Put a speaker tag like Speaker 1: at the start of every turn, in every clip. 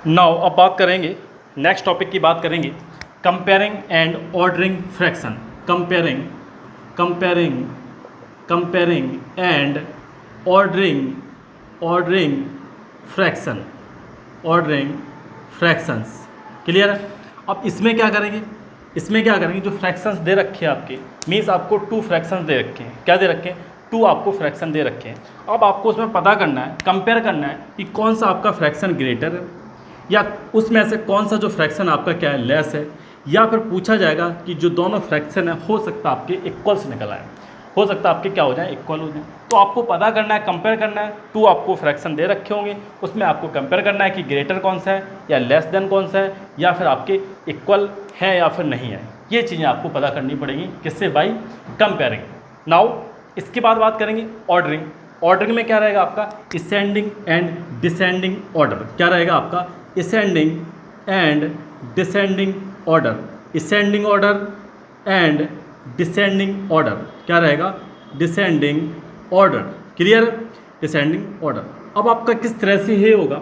Speaker 1: Now अब बात करेंगे, नेक्स्ट टॉपिक की बात करेंगे, comparing and ordering fraction. Comparing comparing comparing and ordering fraction, ordering fractions. Clear है? अब इसमें क्या करेंगे, जो फ्रैक्शंस दे रखे हैं आपके, मीन्स आपको 2 फ्रैक्शंस दे रखे हैं। क्या दे रखे हैं? 2 आपको फ्रैक्शन दे रखे हैं। अब आपको उसमें पता करना है, कंपेयर करना है कि कौन सा आपका फ्रैक्शन ग्रेटर है, या उसमें से कौन सा जो फ्रैक्शन आपका क्या है, लेस है। या फिर पूछा जाएगा कि जो दोनों फ्रैक्शन है हो सकता है आपके इक्वल्स निकल आए, हो सकता है आपके क्या हो जाए, इक्वल हो जाए। तो आपको पता करना है, कंपेयर करना है। 2 आपको फ्रैक्शन दे रखे होंगे, उसमें आपको कंपेयर करना है कि ग्रेटर कौन सा है या लेस देन कौन सा है, या फिर आपके इक्वल है या फिर नहीं है। ये चीज़ें आपको पता करनी पड़ेगी, किससे? By comparing. नाउ इसके बाद बात करेंगे ऑर्डरिंग। ऑर्डरिंग में क्या रहेगा आपका? Ascending and descending order. क्या रहेगा आपका? Ascending and descending order. Ascending order and descending order. क्या रहेगा? Descending order. Clear? Descending order. अब आपका किस तरह से ये होगा,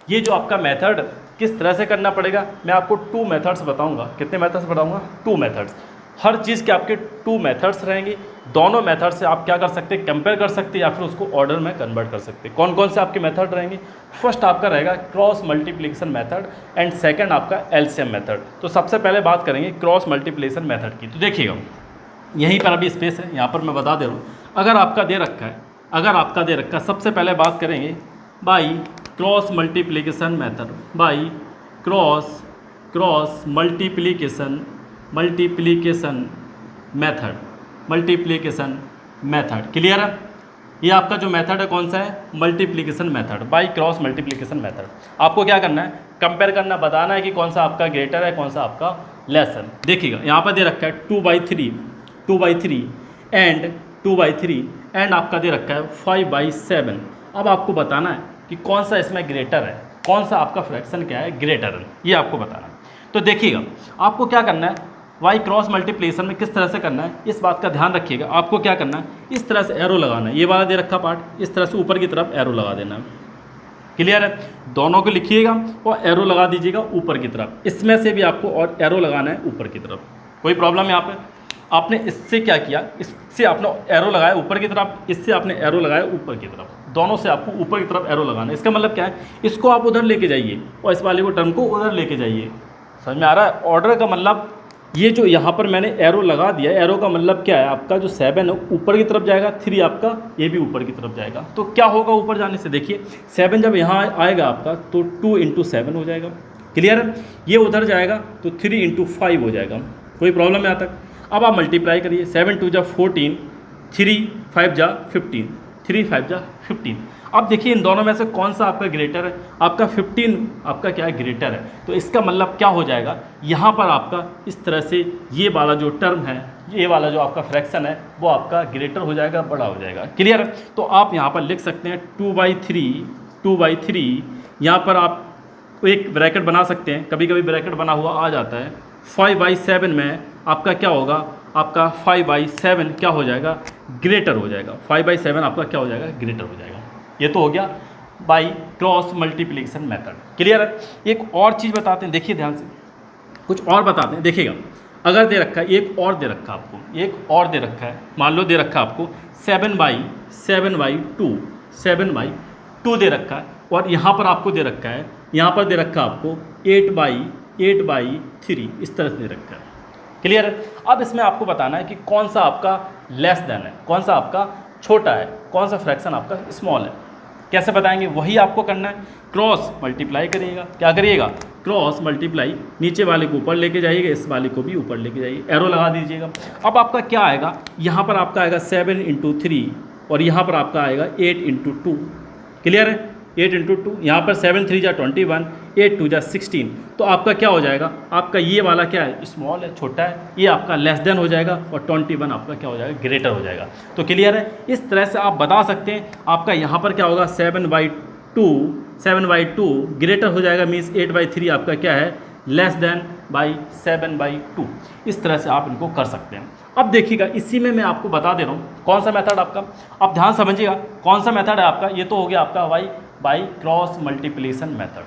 Speaker 1: ये जो आपका मेथड किस तरह से करना पड़ेगा, मैं आपको 2 मेथड्स बताऊंगा। कितने मेथड्स बताऊंगा? 2 मेथड्स। हर चीज़ के आपके 2 मेथड्स रहेंगे। दोनों मेथड से आप क्या कर सकते हैं, कंपेयर कर सकते हैं या फिर उसको ऑर्डर में कन्वर्ट कर सकते हैं। कौन कौन से आपके मेथड रहेंगे? फर्स्ट आपका रहेगा cross multiplication method and second आपका एलसीएम मेथड। तो सबसे पहले बात करेंगे क्रॉस मल्टीप्लिकेशन मेथड की। तो देखिएगा, यहीं पर अभी स्पेस है, यहाँ पर मैं बता दे रहा हूँ। अगर आपका दे रखा है, सबसे पहले बात करेंगे by cross multiplication method, by cross multiplication method. Clear है? ये आपका जो मेथड है कौन सा है? Multiplication method, by cross multiplication method. आपको क्या करना है? कंपेयर करना, बताना है कि कौन सा आपका ग्रेटर है, कौन सा आपका लेस है। देखिएगा, यहाँ पर दे रखा है 2/3 एंड 2/3 एंड आपका दे रखा है 5/7। अब आपको बताना है कि कौन सा इसमें ग्रेटर है, कौन सा आपका फ्रैक्शन क्या है, ग्रेटर है, ये आपको बताना है। तो देखिएगा, आपको क्या करना है, वाई क्रॉस मल्टीप्लिकेशन में किस तरह से करना है, इस बात का ध्यान रखिएगा। आपको क्या करना है, इस तरह से एरो लगाना है। ये वाला दे रखा पार्ट, इस तरह से ऊपर की तरफ एरो लगा देना है। क्लियर है? दोनों को लिखिएगा और एरो लगा दीजिएगा ऊपर की तरफ। इसमें से भी आपको और एरो लगाना है ऊपर की तरफ। कोई प्रॉब्लम यहाँ पे? आपने इससे क्या किया, इससे आपने एरो लगाया ऊपर की तरफ, इससे आपने एरो लगाया ऊपर की तरफ। दोनों से आपको ऊपर की तरफ एरो लगाना है। इसका मतलब क्या है, इसको आप उधर लेके जाइए और इस वाले को टर्म को उधर लेके जाइए। समझ में आ रहा है? ऑर्डर का मतलब, ये जो यहाँ पर मैंने एरो लगा दिया, एरो का मतलब क्या है, आपका जो 7 है ऊपर की तरफ जाएगा, 3 आपका ये भी ऊपर की तरफ जाएगा। तो क्या होगा ऊपर जाने से? देखिए 7 जब यहाँ आएगा आपका तो 2 × 7 हो जाएगा। क्लियर है? ये उधर जाएगा तो 3 × 5 हो जाएगा। कोई प्रॉब्लम है यहाँ तक? अब आप मल्टीप्लाई करिए, 7 × 2 = 14, 3 × 5 = 15, 3 × 5 = 15। अब देखिए इन दोनों में से कौन सा आपका ग्रेटर है? आपका 15 आपका क्या है, ग्रेटर है। तो इसका मतलब क्या हो जाएगा, यहाँ पर आपका इस तरह से ये वाला जो टर्म है, ये वाला जो आपका फ्रैक्शन है वो आपका ग्रेटर हो जाएगा, बड़ा हो जाएगा। क्लियर है? तो आप यहाँ पर लिख सकते हैं 2/3, यहाँ पर आप एक ब्रैकेट बना सकते हैं, कभी कभी ब्रैकेट बना हुआ आ जाता है। 5/7 में आपका क्या होगा, आपका 5/7 क्या हो जाएगा, ग्रेटर हो जाएगा। 5/7 आपका क्या हो जाएगा, ग्रेटर हो जाएगा। ये तो हो गया by cross multiplication method. Clear है? एक और चीज़ बताते हैं, देखिए ध्यान से, कुछ और बताते हैं। देखिएगा, अगर दे रखा है, एक और दे रखा है आपको, एक और दे रखा है, मान लो दे रखा है आपको 7/2 दे रखा है, और यहाँ पर आपको दे रखा है, यहाँ पर दे रखा है आपको 8/3, इस तरह से दे रखा है। क्लियर है? अब इसमें आपको बताना है कि कौन सा आपका लेस देन है, कौन सा आपका छोटा है, कौन सा फ्रैक्शन आपका स्मॉल है। कैसे बताएंगे, वही आपको करना है। क्रॉस मल्टीप्लाई करिएगा, क्या करिएगा, क्रॉस मल्टीप्लाई, नीचे वाले को ऊपर लेके जाइएगा, इस वाले को भी ऊपर लेके जाइए, एरो लगा दीजिएगा। अब आपका क्या आएगा, यहाँ पर आपका आएगा 7 × 3 और यहाँ पर आपका आएगा 8 × 2। क्लियर है? 8 × 2, यहाँ पर 7 × 3 = 21, 8 × 2 = 16। तो आपका क्या हो जाएगा, आपका ये वाला क्या है, स्मॉल है, छोटा है, ये आपका लेस देन हो जाएगा, और 21 आपका क्या हो जाएगा, ग्रेटर हो जाएगा। तो क्लियर है? इस तरह से आप बता सकते हैं। आपका यहाँ पर क्या होगा, 7/2 ग्रेटर हो जाएगा, मीन्स 8/3 आपका क्या है, लेस देन बाई 7/2। इस तरह से आप इनको कर सकते हैं। अब देखिएगा, इसी में मैं आपको बता दे रहा हूँ कौन सा मेथड आपका, आप ध्यान समझिएगा कौन सा मेथड है आपका। ये तो हो गया आपका बाई क्रॉस मल्टीप्लिकेशन मेथड।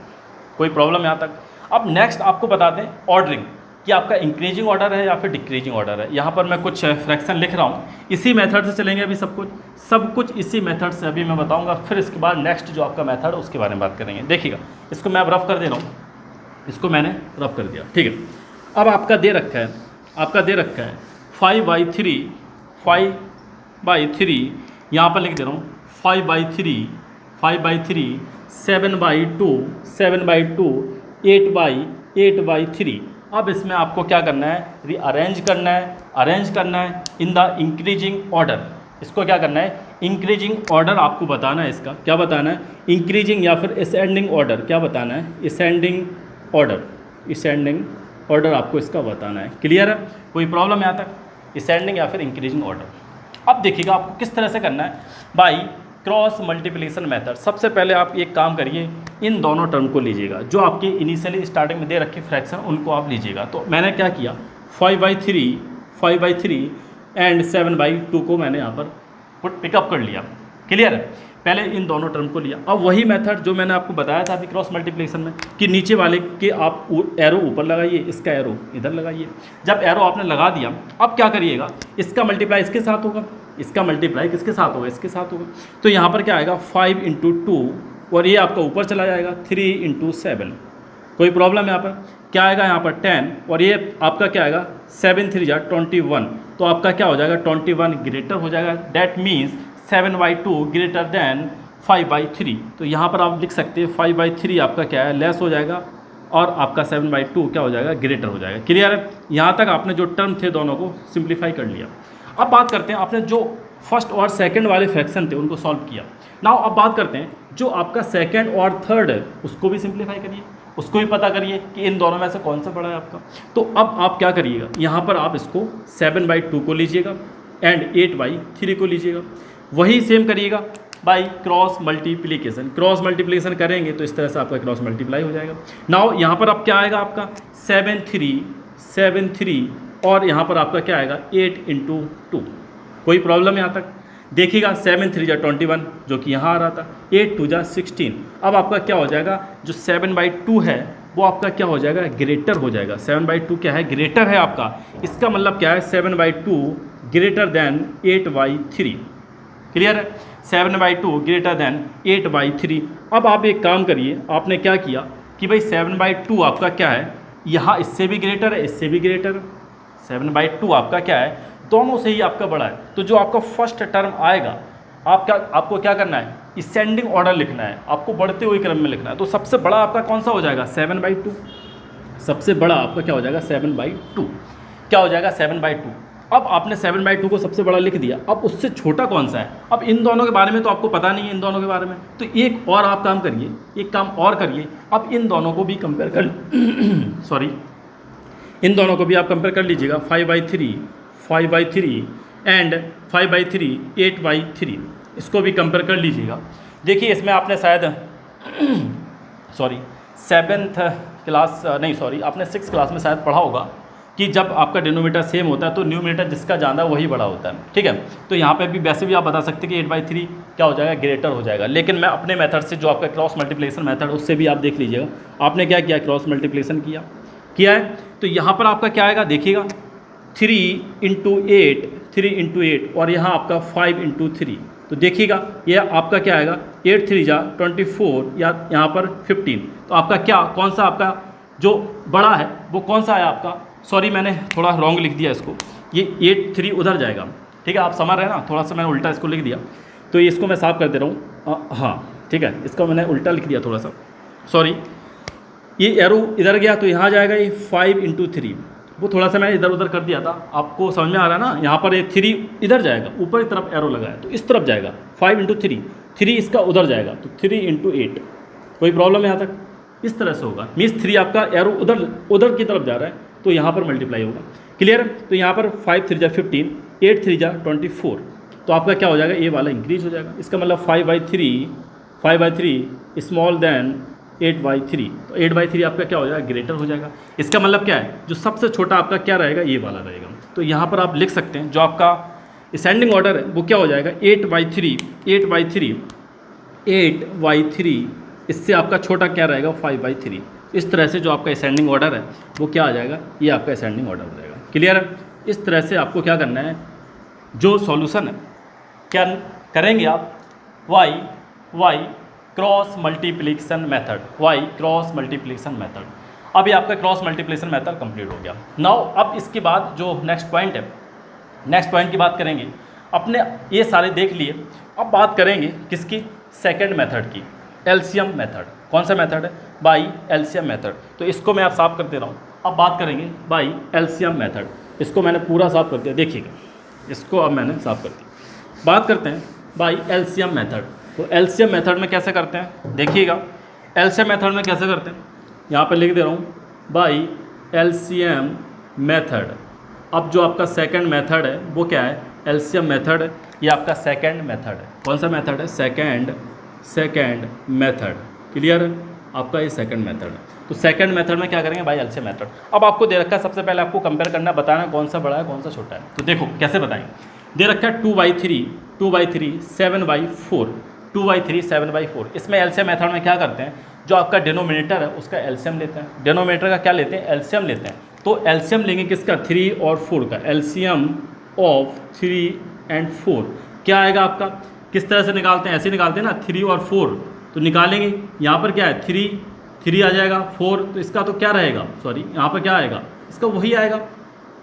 Speaker 1: कोई प्रॉब्लम यहाँ तक। अब नेक्स्ट आपको बताते हैं ऑर्डरिंग, कि आपका इंक्रीजिंग ऑर्डर है या फिर डिक्रीजिंग ऑर्डर है। यहाँ पर मैं कुछ फ्रैक्शन लिख रहा हूँ, इसी मेथड से चलेंगे अभी सब कुछ इसी मेथड से अभी मैं बताऊँगा। फिर इसके बाद नेक्स्ट जो आपका मेथड है उसके बारे में बात करेंगे। देखिएगा, इसको मैं अब रफ कर दे रहा हूँ, इसको मैंने रफ कर दिया, ठीक है। अब आपका दे रखा है 5/3 यहाँ पर लिख दे रहा हूँ 5/3 7/2 8/3। अब इसमें आपको क्या करना है, अरेंज करना है इन द इंक्रीजिंग ऑर्डर। इसको क्या करना है, इंक्रीजिंग ऑर्डर आपको बताना है। इसका क्या बताना है, इंक्रीजिंग या फिर असेंडिंग ऑर्डर क्या बताना है, असेंडिंग ऑर्डर आपको इसका बताना है। क्लियर है, कोई प्रॉब्लम यहाँ तक, असेंडिंग या फिर इंक्रीजिंग ऑर्डर। अब देखिएगा आपको किस तरह से करना है, बाई क्रॉस मल्टीप्लिकेशन मेथड। सबसे पहले आप एक काम करिए, इन दोनों टर्म को लीजिएगा, जो आपके इनिशियली स्टार्टिंग में दे रखे फ्रैक्शन उनको आप लीजिएगा। तो मैंने क्या किया, 5/3 एंड 7/2 को मैंने यहाँ पर पिकअप कर लिया। क्लियर है, पहले इन दोनों टर्म को लिया। अब वही मेथड जो मैंने आपको बताया था अभी क्रॉस मल्टीप्लिकेशन में, कि नीचे वाले के आप एरो ऊपर लगाइए, इसका एरो इधर लगाइए। जब एरो आपने लगा दिया, अब क्या करिएगा, इसका मल्टीप्लाई इसके साथ होगा, इसका मल्टीप्लाई किसके साथ होगा, इसके साथ होगा। तो यहाँ पर क्या आएगा 5/2 और ये आपका ऊपर चला जाएगा 3/7। कोई प्रॉब्लम यहाँ पर, क्या आएगा यहाँ पर 10 और ये आपका क्या आएगा 7×3 = 21। तो आपका क्या हो जाएगा 21 ग्रेटर हो जाएगा। That means 7/2 greater than 5/3। तो यहाँ पर आप लिख सकते हैं 5/3 आपका क्या है, लेस हो जाएगा और आपका 7/2 क्या हो जाएगा, ग्रेटर हो जाएगा। क्लियर है, यहाँ तक आपने जो टर्म थे दोनों को सिंप्लीफाई कर लिया। अब बात करते हैं आपने जो फर्स्ट और सेकंड वाले फ्रैक्शन थे उनको सॉल्व किया। नाउ अब बात करते हैं जो आपका सेकंड और थर्ड है उसको भी सिंप्लीफाई करिए, उसको भी पता करिए कि इन दोनों में से कौन सा बड़ा है आपका। तो अब आप क्या करिएगा, यहाँ पर आप इसको 7/2 को लीजिएगा एंड 8/3 को लीजिएगा। वही सेम करिएगा बाई क्रॉस मल्टीप्लिकेशन करेंगे तो इस तरह से आपका क्रॉस मल्टीप्लाई हो जाएगा। नाउ यहाँ पर अब क्या आएगा आपका 7/3 और यहाँ पर आपका क्या आएगा 8/2। कोई प्रॉब्लम यहाँ तक, देखिएगा 7×3 = 21 जो कि यहाँ आ रहा था, 8×2 = 16। अब आपका क्या हो जाएगा, जो 7/2 है वो आपका क्या हो जाएगा, ग्रेटर हो जाएगा। 7/2 क्या है, ग्रेटर है आपका। इसका मतलब क्या है 7/2 ग्रेटर देन 8/3। क्लियर है, 7/2 ग्रेटर देन 8/3। अब आप एक काम करिए, आपने क्या किया कि भाई 7/2 आपका क्या है, यहाँ इससे भी ग्रेटर है, इससे भी ग्रेटर है। 7/2 आपका क्या है, दोनों से ही आपका बड़ा है। तो जो आपका फर्स्ट टर्म आएगा आपको क्या करना है, असेंडिंग ऑर्डर लिखना है, आपको बढ़ते हुए क्रम में लिखना है। तो सबसे बड़ा आपका कौन सा हो जाएगा 7/2, सबसे बड़ा आपका क्या हो जाएगा 7/2, क्या हो जाएगा 7/2। अब आपने 7/2 को सबसे बड़ा लिख दिया, अब उससे छोटा कौन सा है। अब इन दोनों के बारे में तो आपको पता नहीं है, इन दोनों के बारे में तो एक और आप काम करिए, एक काम और करिए। अब इन दोनों को भी कंपेयर कर इन दोनों को भी आप कंपेयर कर लीजिएगा, 5/3 एंड 5/3 8/3। इसको भी कंपेयर कर लीजिएगा। देखिए इसमें आपने शायद आपने 6th क्लास में शायद पढ़ा होगा कि जब आपका डिनोमीटर सेम होता है तो न्यूमरेटर जिसका ज़्यादा वही बड़ा होता है। ठीक है, तो यहाँ पे भी वैसे भी आप बता सकते हैं कि 8/3 क्या हो जाएगा, ग्रेटर हो जाएगा। लेकिन मैं अपने मेथड से, जो आपका क्रॉस मल्टीप्लिकेशन मेथड, उससे भी आप देख लीजिएगा। आपने क्या किया, क्रॉस मल्टीप्लिकेशन किया है। तो यहाँ पर आपका क्या आएगा, देखिएगा 3 × 8 और यहाँ आपका 5 × 3। तो देखिएगा ये आपका क्या आएगा 8×3 = 24 या यहाँ पर 15। तो आपका क्या, कौन सा आपका जो बड़ा है वो कौन सा है आपका, सॉरी मैंने थोड़ा रॉन्ग लिख दिया इसको, ये 8×3 उधर जाएगा। ठीक है, आप समझ रहे हैं ना, थोड़ा सा मैंने उल्टा इसको लिख दिया, तो इसको मैं साफ कर दे रहा हूँ। हाँ ठीक है, इसको मैंने उल्टा लिख दिया थोड़ा सा, सॉरी। ये एरो इधर गया तो यहाँ जाएगा ये 5 × 3, वो थोड़ा सा मैंने इधर उधर कर दिया था, आपको समझ में आ रहा है ना। यहाँ पर ये 3 इधर जाएगा, ऊपर की तरफ एरो लगा है तो इस तरफ जाएगा 5 × 3 इसका उधर जाएगा तो 3 × 8। कोई प्रॉब्लम है यहाँ तक, इस तरह से होगा। मीन्स 3 आपका एरो उधर की तरफ जा रहा है तो यहाँ पर मल्टीप्लाई होगा। क्लियर है, तो यहाँ पर 5×3 = 15, 8×3 = 24। तो आपका क्या हो जाएगा, ये वाला इंक्रीज हो जाएगा। इसका मतलब 5/3 स्मॉल देन 8/3। तो 8/3 आपका क्या हो जाएगा, ग्रेटर हो जाएगा। इसका मतलब क्या है, जो सबसे छोटा आपका क्या रहेगा, ये वाला रहेगा। तो यहाँ पर आप लिख सकते हैं जो आपका असेंडिंग ऑर्डर है वो क्या हो जाएगा 8/3 इससे आपका छोटा क्या रहेगा 5/3। इस तरह से जो आपका असेंडिंग ऑर्डर है वो क्या आ जाएगा, ये आपका असेंडिंग ऑर्डर हो जाएगा। क्लियर है? इस तरह से आपको क्या करना है, जो सॉल्यूशन है क्या करेंगे आप, Y cross multiplication method, Y cross multiplication method. अभी आपका क्रॉस मल्टीप्लिकेशन मेथड कंप्लीट हो गया। नाउ अब इसके बाद जो नेक्स्ट पॉइंट है, नेक्स्ट पॉइंट की बात करेंगे। अपने ये सारे देख लिए, अब बात करेंगे किसकी, सेकंड मेथड की, एलसीएम मेथड। कौन सा मेथड है, बाई एलसीएम मेथड। तो इसको मैं आप साफ कर दे रहा हूँ। अब बात करेंगे बाई एलसीएम मेथड। इसको मैंने पूरा साफ कर दिया, देखिएगा, इसको अब मैंने साफ कर दिया। बात करते हैं बाई एलसीएम मेथड। तो एलसीएम मेथड में कैसे करते हैं, देखिएगा, एलसीएम मेथड में कैसे करते हैं, यहाँ पर लिख दे रहा हूँ, बाई एलसीएम मेथड। अब जो आपका सेकंड मेथड है वो क्या है, एलसीएम मेथड है। ये आपका सेकंड मेथड है। कौन सा मेथड है, सेकंड मेथड। क्लियर है? आपका ये सेकंड मेथड है। तो सेकंड मेथड में क्या करेंगे, बाई एलसीएम मेथड। अब आपको दे रखा है, सबसे पहले आपको कंपेयर करना, बताना कौन सा बड़ा है कौन सा छोटा है। तो देखो कैसे बताएंगे, दे रखा है 2/3 7/4, 2/3 7/4। इसमें एलसीएम मेथड में क्या करते हैं, जो आपका डिनोमिनेटर है उसका एलसीएम लेते हैं। डिनोमिनेटर का क्या लेते हैं, एलसीएम लेते हैं। तो एलसीएम लेंगे किसका, 3 और 4 का। एलसीएम ऑफ 3 और 4 क्या आएगा आपका, किस तरह से निकालते हैं, ऐसे निकालते हैं ना, 3 और 4। तो निकालेंगे, यहाँ पर क्या है, 3 आ जाएगा, 4 तो इसका तो क्या रहेगा, सॉरी यहाँ पर क्या आएगा, इसका वही आएगा।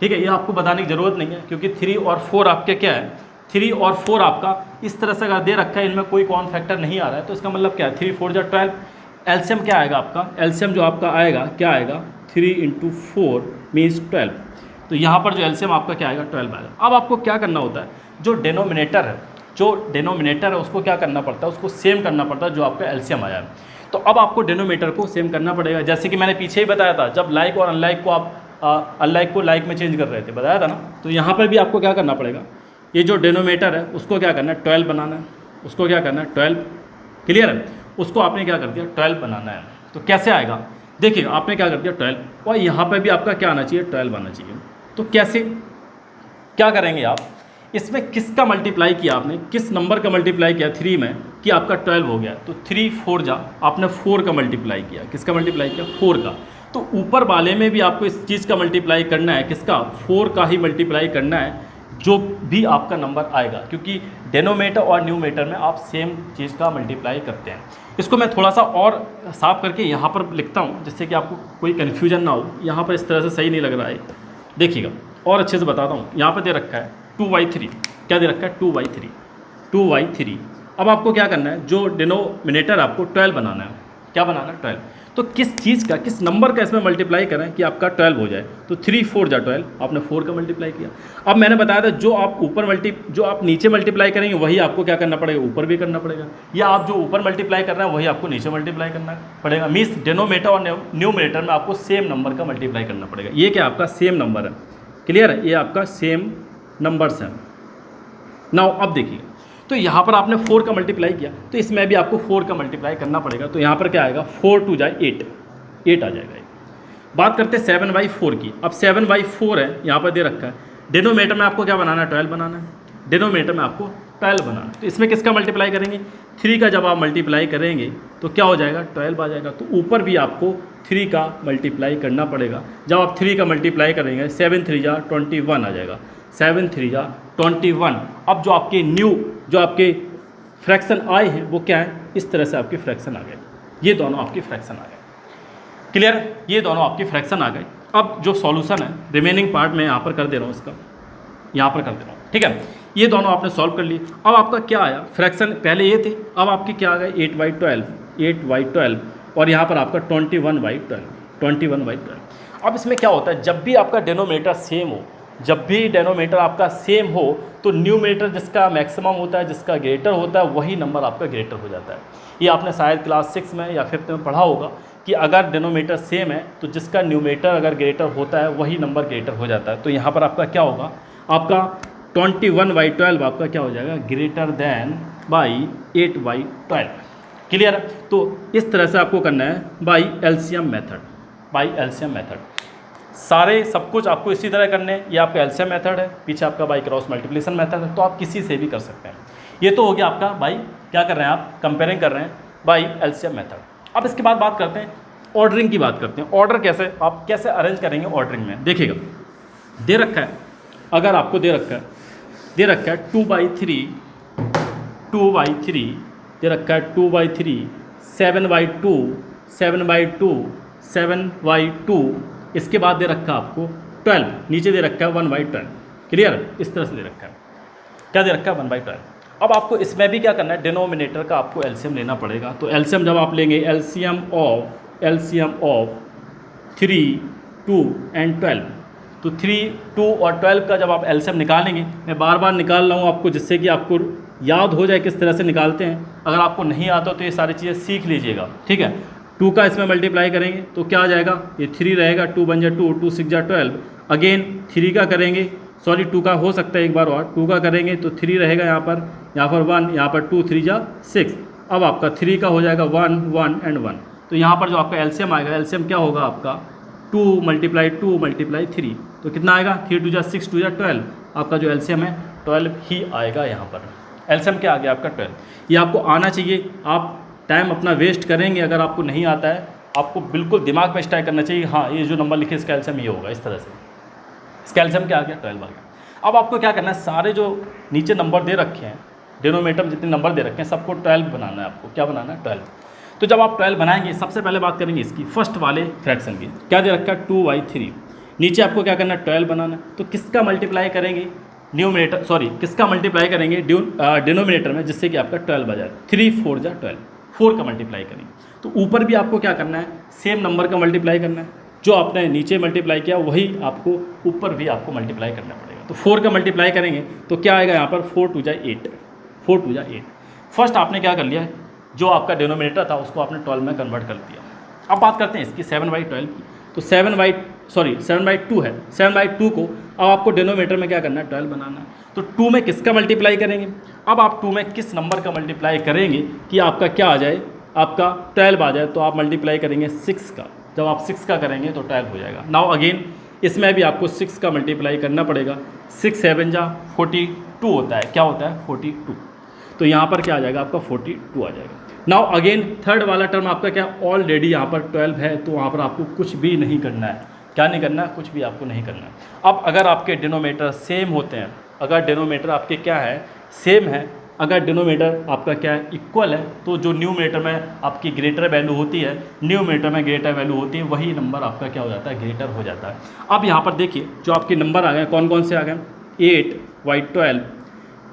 Speaker 1: ठीक है, ये आपको बताने की ज़रूरत नहीं है, क्योंकि 3 और 4 आपके क्या है, 3 और 4 आपका इस तरह से अगर दे रखा है, इनमें कोई कॉमन फैक्टर नहीं आ रहा है, तो इसका मतलब क्या है, 3 4 जा 12। एलसीएम क्या आएगा आपका, एलसीएम जो आपका आएगा क्या आएगा, 3 × 4 मीन्स 12। तो यहाँ पर जो एलसीएम आपका क्या आएगा, 12 आएगा। अब आपको क्या करना होता है, जो डिनोमिनेटर है उसको क्या करना पड़ता है, उसको सेम करना पड़ता है जो आपका एलसीएम आया है। तो अब आपको डिनोमिनेटर को सेम करना पड़ेगा, जैसे कि मैंने पीछे ही बताया था, जब लाइक और अनलाइक को आप अनलाइक को लाइक में चेंज कर रहे थे, बताया था ना। तो यहाँ पर भी आपको क्या करना पड़ेगा, ये जो डिनोमिनेटर है उसको क्या करना है, 12 बनाना है। उसको क्या करना है, 12। क्लियर है? उसको आपने क्या कर दिया, 12 बनाना है। तो कैसे आएगा, देखिए आपने क्या कर दिया 12, और यहाँ पर भी आपका क्या आना चाहिए, 12 आना चाहिए। तो कैसे क्या करेंगे आप, इसमें किसका मल्टीप्लाई किया आपने, किस नंबर का मल्टीप्लाई किया 3 में कि आपका 12 हो गया। तो 3 4 जा, आपने 4 का मल्टीप्लाई किया, किसका मल्टीप्लाई किया, 4 का। तो ऊपर वाले में भी आपको इस चीज़ का मल्टीप्लाई करना है, किसका, 4 का ही मल्टीप्लाई करना है, जो भी आपका नंबर आएगा, क्योंकि डेनोमीटर और न्यूमेटर में आप सेम चीज़ का मल्टीप्लाई करते हैं। इसको मैं थोड़ा सा और साफ करके यहाँ पर लिखता हूँ, जिससे कि आपको कोई कन्फ्यूजन ना हो। यहाँ पर इस तरह से सही नहीं लग रहा है, देखिएगा और अच्छे से बताता हूँ। यहाँ पर दे रखा है 2/3, क्या दे रखा है, 2/3। अब आपको क्या करना है, जो डिनोमिनेटर आपको 12 बनाना है, क्या बनाना है, 12। तो किस चीज़ का, किस नंबर का इसमें मल्टीप्लाई करें कि आपका 12 हो जाए। तो 3 4 जा 12, आपने 4 का मल्टीप्लाई किया। अब मैंने बताया था, जो आप नीचे मल्टीप्लाई करेंगे वही आपको क्या करना पड़ेगा, ऊपर भी करना पड़ेगा, या आप जो ऊपर मल्टीप्लाई कर रहे हैं वही आपको नीचे मल्टीप्लाई करना पड़ेगा। मीन्स डिनोमिनेटर और न्यूमरेटर में आपको सेम नंबर का मल्टीप्लाई करना पड़ेगा। ये क्या आपका सेम नंबर है, क्लियर है, ये आपका सेम नंबर्स हैं। नाउ अब देखिए, तो यहाँ पर आपने 4 का मल्टीप्लाई किया, तो इसमें भी आपको 4 का मल्टीप्लाई करना पड़ेगा। तो यहाँ पर क्या आएगा, 4 2 जाए 8 आ जाएगा। बात करते हैं 7/4 की। अब 7/4 है, यहाँ पर दे रखा है। डिनोमिनेटर में आपको क्या बनाना है, 12 बनाना है। डिनोमिनेटर में आपको 12 बनाना है। तो इसमें किसका मल्टीप्लाई करेंगे, 3 का जब आप मल्टीप्लाई करेंगे तो क्या हो जाएगा, 12 आ जाएगा। तो ऊपर भी आपको 3 का मल्टीप्लाई करना पड़ेगा। जब आप 3 का मल्टीप्लाई करेंगे, 7 3 जा 21 आ जाएगा, 7 3 जा 21। अब जो आपके फ्रैक्शन आए हैं वो क्या है, इस तरह से आपके फ्रैक्शन आ गए। ये दोनों आपके फ्रैक्शन आ गए, क्लियर, ये दोनों आपके फ्रैक्शन आ गए। अब जो सॉल्यूशन है, रिमेनिंग पार्ट मैं यहाँ पर कर दे रहा हूँ, इसका यहाँ पर कर दे रहा हूँ, ठीक है। ये दोनों आपने सॉल्व कर लिए। अब आपका क्या आया, फ्रैक्शन पहले ये थे, अब आपके क्या आ गए, 8/12 और यहाँ पर आपका 21/12। अब इसमें क्या होता है, जब भी आपका डिनोमिनेटर सेम हो, जब भी डिनोमिनेटर आपका सेम हो, तो न्यूमरेटर जिसका मैक्सिमम होता है, जिसका ग्रेटर होता है, वही नंबर आपका ग्रेटर हो जाता है। ये आपने शायद क्लास 6 में या 5th में पढ़ा होगा कि अगर डिनोमिनेटर सेम है तो जिसका न्यूमरेटर अगर ग्रेटर होता है वही नंबर ग्रेटर हो जाता है। तो यहाँ पर आपका क्या होगा, आपका 21/12 आपका क्या हो जाएगा, ग्रेटर देन बाई 8/12। क्लियर है? तो इस तरह से आपको करना है बाई एलसीएम मेथड। सारे सब कुछ आपको इसी तरह करने हैं। ये आपका एलसीएम मेथड है, पीछे आपका बाई क्रॉस मल्टीप्लिकेशन मेथड है, तो आप किसी से भी कर सकते हैं। ये तो हो गया आपका बाई, क्या कर रहे हैं आप, कंपेयरिंग कर रहे हैं बाई एलसीएम मेथड। अब इसके बाद बात करते हैं ऑर्डरिंग की बात करते हैं। ऑर्डर कैसे, आप कैसे अरेंज करेंगे ऑर्डरिंग में। देखिएगा दे रखा है, अगर आपको दे रखा है 2/3, 2/3 दे रखा है 2/3, 7/2, 7/2, 7/2, इसके बाद दे रखा है आपको 12, नीचे दे रखा है 1/12। क्लियर, इस तरह से दे रखा है, क्या दे रखा है 1/12। अब आपको इसमें भी क्या करना है, डिनोमिनेटर का आपको एलसीएम लेना पड़ेगा। तो एलसीएम जब आप लेंगे, एलसीएम ऑफ 3, 2 एंड 12, तो 3, 2 और 12 का जब आप एलसीएम निकालेंगे, मैं बार बार निकाल रहा हूँ आपको जिससे कि आपको याद हो जाए किस तरह से निकालते हैं। अगर आपको नहीं आता तो ये सारी चीज़ें सीख लीजिएगा, ठीक है। 2 का इसमें मल्टीप्लाई करेंगे तो क्या आ जाएगा, ये 3 रहेगा, 2 बन जाए 2, 2 6 जा 12। अगेन 3 का करेंगे, सॉरी 2 का हो सकता है एक बार और, 2 का करेंगे तो 3 रहेगा यहाँ पर 1, यहाँ पर 2 3 जा 6। अब आपका 3 का हो जाएगा 1, 1 एंड 1। तो यहाँ पर जो आपका एलसीएम आएगा, एलसीएम क्या होगा आपका 2 × 3, तो कितना आएगा 3 2 जा 6, 2 जा 12। आपका जो एलसीएम है 12 ही आएगा यहाँ पर। एलसीएम क्या आ गया आपका 12। ये आपको आना चाहिए, आप टाइम अपना वेस्ट करेंगे अगर आपको नहीं आता है। आपको बिल्कुल दिमाग में स्ट्राइक करना चाहिए, हाँ ये जो नंबर लिखे इसका एलसीएम ये होगा, इस तरह से। इसका एलसीएम क्या आ गया 12 आ गया। अब आपको क्या करना है, सारे जो नीचे नंबर दे रखे हैं, डिनोमिनेटर में जितने नंबर दे रखे हैं सबको 12 बनाना है। आपको क्या बनाना है 12। तो जब आप 12 बनाएंगे, सबसे पहले बात करेंगे इसकी फर्स्ट वाले फ्रैक्शन की। क्या दे रखा है 2/3, नीचे आपको क्या करना है 12 बनाना है। तो किसका मल्टीप्लाई करेंगे न्यूमिनेटर, सॉरी किसका मल्टीप्लाई करेंगे डिनोमिनेटर में, जिससे कि आपका 12 बजाए। 3 4 जा 12, 4 का मल्टीप्लाई करेंगे। तो ऊपर भी आपको क्या करना है, सेम नंबर का मल्टीप्लाई करना है। जो आपने नीचे मल्टीप्लाई किया वही आपको ऊपर भी आपको मल्टीप्लाई करना पड़ेगा। तो 4 का मल्टीप्लाई करेंगे तो क्या आएगा यहाँ पर 4 2 जा 8, 4 2 जा 8। फर्स्ट आपने क्या कर लिया है, जो आपका डिनोमिनेटर था उसको आपने 12 में कन्वर्ट कर दिया। अब बात करते हैं इसकी 7/12 की। तो 7/2 है, 7/2 को अब आपको डिनोमिनेटर में क्या करना है 12 बनाना है। तो 2 में किसका मल्टीप्लाई करेंगे, अब आप 2 में किस नंबर का मल्टीप्लाई करेंगे कि आपका क्या आ जाए, आपका 12 आ जाए। तो आप मल्टीप्लाई करेंगे 6 का, जब आप 6 का करेंगे तो 12 हो जाएगा। नाउ अगेन इसमें भी आपको 6 का मल्टीप्लाई करना पड़ेगा। 6 7 जा 42 होता है, क्या होता है 42। तो यहाँ पर क्या आ जाएगा आपका 42 आ जाएगा। नाउ अगेन थर्ड वाला टर्म आपका क्या, ऑलरेडी यहाँ पर 12 है, तो वहाँ पर आपको कुछ भी नहीं करना है। क्या नहीं करना है, कुछ भी आपको नहीं करना है। अब अगर आपके डिनोमिनेटर सेम होते हैं, अगर डिनोमिनेटर आपके क्या है सेम है, अगर डिनोमिनेटर आपका क्या है इक्वल है, तो जो न्यूमिनेटर में आपकी ग्रेटर वैल्यू होती है, न्यूमिनेटर में ग्रेटर वैल्यू होती है, वही नंबर आपका क्या हो जाता है ग्रेटर हो जाता है। अब यहाँ पर देखिए जो आपके नंबर आ गए कौन कौन से आ गए, 8/12,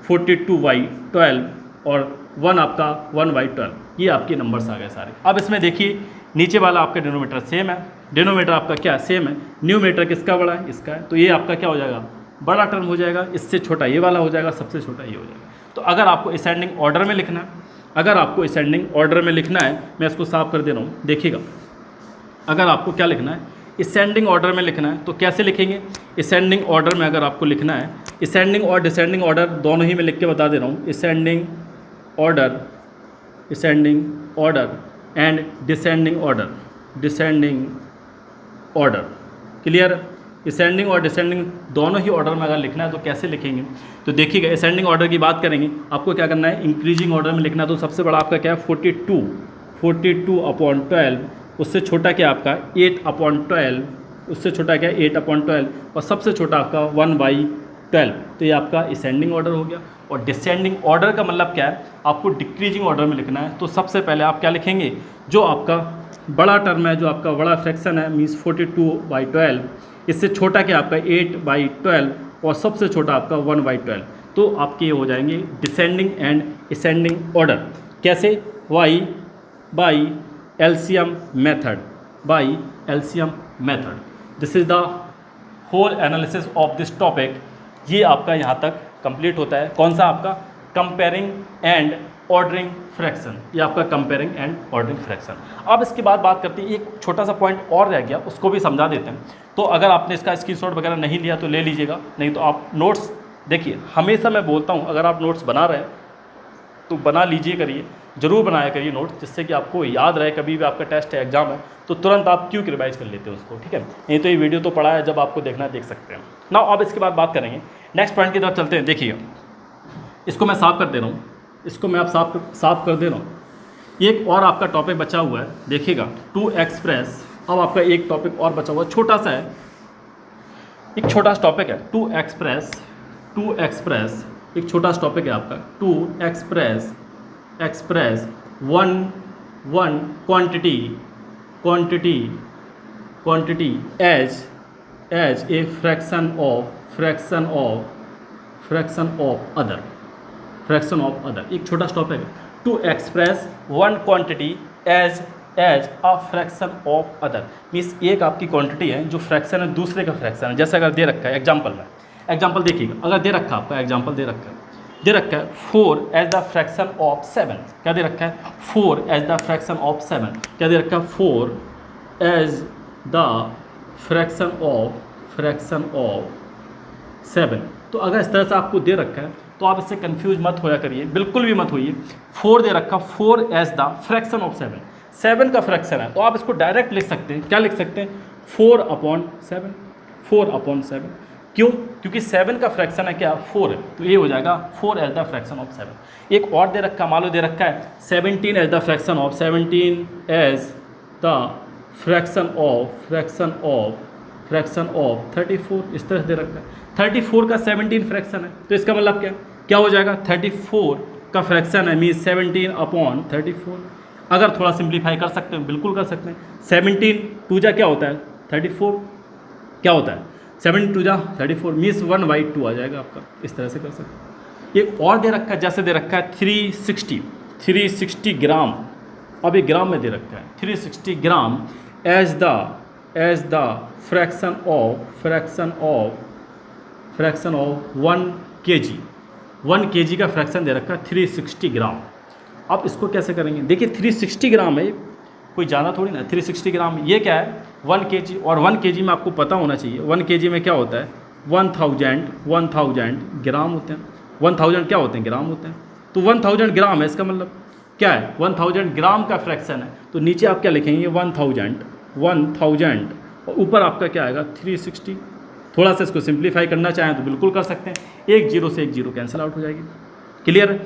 Speaker 1: 42/12 और 1 आपका 1/12, ये आपके नंबर्स आ गए सारे। अब इसमें देखिए नीचे वाला आपका डिनोमिनेटर सेम है, डिनोमिनेटर आपका क्या सेम है, न्यूमिनेटर किसका बड़ा है इसका है, तो ये आपका क्या हो जाएगा बड़ा टर्म हो जाएगा, इससे छोटा ये वाला हो जाएगा, सबसे छोटा ये हो जाएगा। तो अगर आपको असेंडिंग ऑर्डर में लिखना है, अगर आपको असेंडिंग ऑर्डर में लिखना है, मैं इसको साफ कर दे रहा हूँ, देखिएगा अगर आपको क्या लिखना है असेंडिंग ऑर्डर में लिखना है तो कैसे लिखेंगे। असेंडिंग ऑर्डर में अगर आपको लिखना है, असेंडिंग और डिसेंडिंग ऑर्डर दोनों ही मैं लिख के बता दे रहा हूँ। Ascending order and descending order, clear. Ascending और डिसेंडिंग दोनों ही ऑर्डर में अगर लिखना है तो कैसे लिखेंगे, तो देखिएगा असेंडिंग ऑर्डर की बात करेंगे, आपको क्या करना है इंक्रीजिंग ऑर्डर में लिखना है। तो सबसे बड़ा आपका क्या है 42/12, उससे छोटा क्या आपका 8/12, उससे छोटा क्या 8/12 और सबसे छोटा आपका 1/12। तो ये आपका असेंडिंग ऑर्डर हो गया। और डिसेंडिंग ऑर्डर का मतलब क्या है, आपको डिक्रीजिंग ऑर्डर में लिखना है। तो सबसे पहले आप क्या लिखेंगे, जो आपका बड़ा टर्म है, जो आपका बड़ा फ्रैक्शन है मीन्स 42/12, इससे छोटा क्या आपका 8/12 और सबसे छोटा आपका 1/12। तो आपके ये हो जाएंगे डिसेंडिंग एंड असेंडिंग ऑर्डर। कैसे, by LCM method, this is the whole analysis of this topic. ये आपका यहाँ तक कंप्लीट होता है। कौन सा आपका कंपेयरिंग एंड ऑर्डरिंग फ्रैक्शन, ये आपका कंपेयरिंग एंड ऑर्डरिंग फ्रैक्शन। अब इसके बाद बात करते हैं, एक छोटा सा पॉइंट और रह गया, उसको भी समझा देते हैं। तो अगर आपने इसका स्क्रीनशॉट वगैरह नहीं लिया तो ले लीजिएगा, नहीं तो आप नोट्स देखिए, हमेशा मैं बोलता हूँ अगर आप नोट्स बना रहे हैं तो बना लीजिए, करिए, ज़रूर बनाया करिए नोट्स, जिससे कि आपको याद रहे कभी भी आपका टेस्ट है, एग्जाम है, तो तुरंत आप क्यों रिवाइज कर लेते हैं उसको, ठीक है। नहीं तो ये वीडियो तो पड़ा है, जब आपको देखना है देख सकते हैं ना। अब इसके बाद बात करेंगे नेक्स्ट पॉइंट की तरफ चलते हैं। देखिए इसको मैं साफ कर दे रहा हूँ, इसको मैं आप साफ कर दे रहा हूँ। एक और आपका टॉपिक बचा हुआ है, देखिएगा, टू एक्सप्रेस। अब आपका एक टॉपिक और बचा हुआ है, छोटा सा है, एक छोटा सा टॉपिक है, टू एक्सप्रेस एक छोटा सा टॉपिक है आपका, to express one quantity as a fraction of other, एक छोटा सा टॉपिक है, to express one quantity as a fraction of other. Means एक आपकी क्वांटिटी है जो फ्रैक्शन है दूसरे का फ्रैक्शन है। जैसे अगर दे रखा है एग्जाम्पल देखिएगा, अगर दे रखा है आपका एग्जाम्पल दे रखा है 4 एज द फ्रैक्शन ऑफ 7, क्या दे रखा है 4 एज द फ्रैक्शन ऑफ 7, क्या दे रखा है 4 एज द फ्रैक्शन ऑफ 7। तो अगर इस तरह से आपको दे रखा है तो आप इससे कंफ्यूज मत होया करिए, बिल्कुल भी मत होइए। 4 दे रखा, 4 एज द फ्रैक्शन ऑफ 7 का फ्रैक्शन है, तो आप इसको डायरेक्ट लिख सकते हैं, क्या लिख सकते हैं 4/7। क्यों? क्योंकि 7 का फ्रैक्शन है क्या 4 है, तो ये हो जाएगा 4 एज द फ्रैक्शन ऑफ 7। एक और दे रखा, मान लो दे रखा है 17 एज द फ्रैक्शन ऑफ 34, इस तरह से दे रखा है। 34 का 17 फ्रैक्शन है, तो इसका मतलब क्या हो जाएगा 34 का फ्रैक्शन है मीन 17/34। अगर थोड़ा सिंप्लीफाई कर सकते हैं बिल्कुल कर सकते हैं। 17 2 जा क्या होता है 34, क्या होता है 17 2 जा 34 मीन्स 1/2 आ जाएगा आपका, इस तरह से कर सकते हैं। एक और दे रखा है, जैसे दे रखा है 360 ग्राम, अब ये ग्राम में दे रखा है 360 gram as the fraction of 1 kg का फ्रैक्शन दे रखा है 360 ग्राम। अब इसको कैसे करेंगे, देखिए 360 ग्राम है, कोई ज़्यादा थोड़ी ना, 360 ग्राम ये क्या है 1 kg, और 1 kg में आपको पता होना चाहिए 1 kg में क्या होता है 1000 ग्राम होते हैं। 1000 क्या होते हैं ग्राम होते हैं, तो 1000 ग्राम है, इसका मतलब क्या है 1000 ग्राम का फ्रैक्शन है, तो नीचे आप क्या लिखेंगे 1000 और ऊपर आपका क्या आएगा 360। थोड़ा सा इसको सिंप्लीफाई करना चाहें तो बिल्कुल कर सकते हैं, एक जीरो से एक जीरो कैंसिल आउट हो जाएगी। क्लियर है?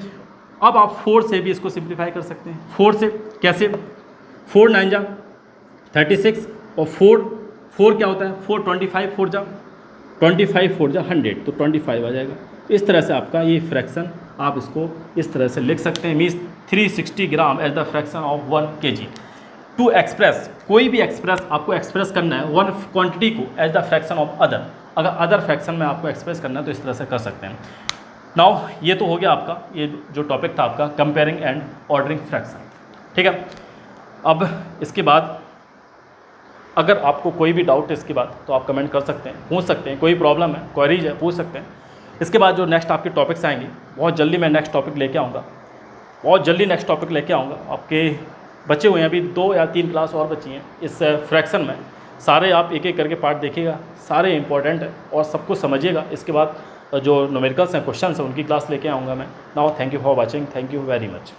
Speaker 1: अब आप 4 से भी इसको सिंप्लीफाई कर सकते हैं। 4 से कैसे, 4 9 जा 36 और 4 क्या होता है 4 25 4 जा 100, तो 25 आ जाएगा। इस तरह से आपका ये फ्रैक्शन आप इसको इस तरह से लिख सकते हैं, means 360 gram as the fraction of 1 kg। To express, कोई भी एक्सप्रेस आपको एक्सप्रेस करना है वन क्वांटिटी को as the fraction of other, अगर अदर फ्रैक्शन में आपको एक्सप्रेस करना है तो इस तरह से कर सकते हैं। नाउ ये तो हो गया आपका, ये जो टॉपिक था आपका कंपेयरिंग एंड ऑर्डरिंग फ्रैक्शन, ठीक है। अब इसके बाद अगर आपको कोई भी डाउट है इसके बाद तो आप कमेंट कर सकते हैं, पूछ सकते हैं, कोई प्रॉब्लम है क्वेरीज है पूछ सकते हैं। इसके बाद जो नेक्स्ट आपके टॉपिक्स आएंगे बहुत जल्दी मैं नेक्स्ट टॉपिक लेके आऊँगा, आपके बचे हुए हैं अभी 2 या 3 क्लास और बची हैं इस फ्रैक्शन में, सारे आप एक एक करके पार्ट देखिएगा, सारे इंपॉर्टेंट है और सब कुछ समझिएगा। इसके बाद जो न्यूमेरिकल्स हैं क्वेश्चन हैं उनकी क्लास लेके आऊँगा मैं। Now thank you for watching, thank you very much.